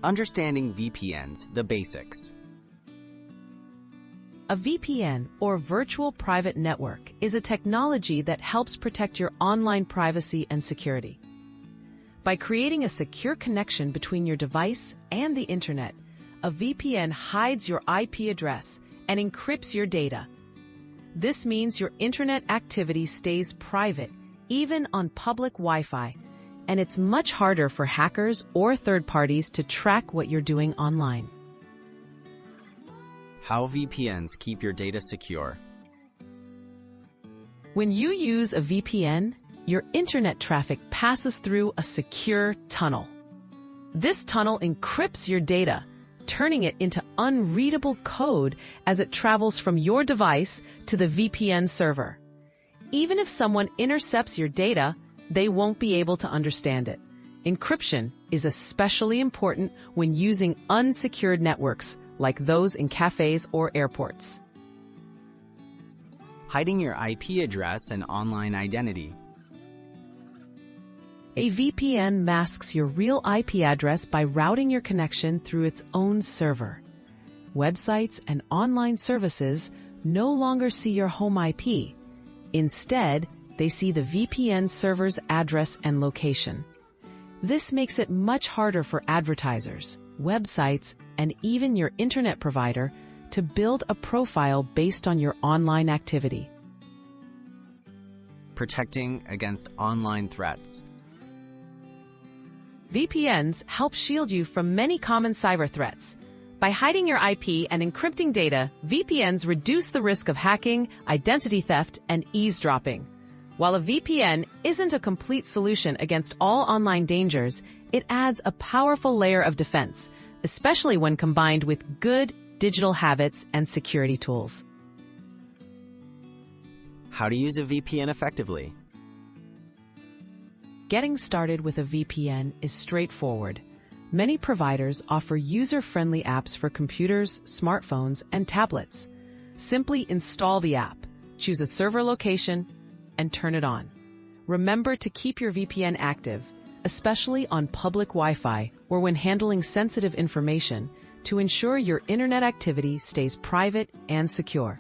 Understanding VPNs, the basics. A VPN, or Virtual Private Network, is a technology that helps protect your online privacy and security. By creating a secure connection between your device and the internet, a VPN hides your IP address and encrypts your data. This means your internet activity stays private, even on public Wi-Fi, and it's much harder for hackers or third parties to track what you're doing online. How VPNs keep your data secure. When you use a VPN, your internet traffic passes through a secure tunnel. This tunnel encrypts your data, turning it into unreadable code as it travels from your device to the VPN server. Even if someone intercepts your data, they won't be able to understand it. Encryption is especially important when using unsecured networks like those in cafes or airports. Hiding your IP address and online identity. A VPN masks your real IP address by routing your connection through its own server. Websites and online services no longer see your home IP. Instead, they see the VPN server's address and location. This makes it much harder for advertisers, websites, and even your internet provider to build a profile based on your online activity. Protecting against online threats. VPNs help shield you from many common cyber threats. By hiding your IP and encrypting data, VPNs reduce the risk of hacking, identity theft, and eavesdropping. While a VPN isn't a complete solution against all online dangers, it adds a powerful layer of defense, especially when combined with good digital habits and security tools. How to use a VPN effectively. Getting started with a VPN is straightforward. Many providers offer user-friendly apps for computers, smartphones, and tablets. Simply install the app, choose a server location, and turn it on. Remember to keep your VPN active, especially on public Wi-Fi or when handling sensitive information, to ensure your internet activity stays private and secure.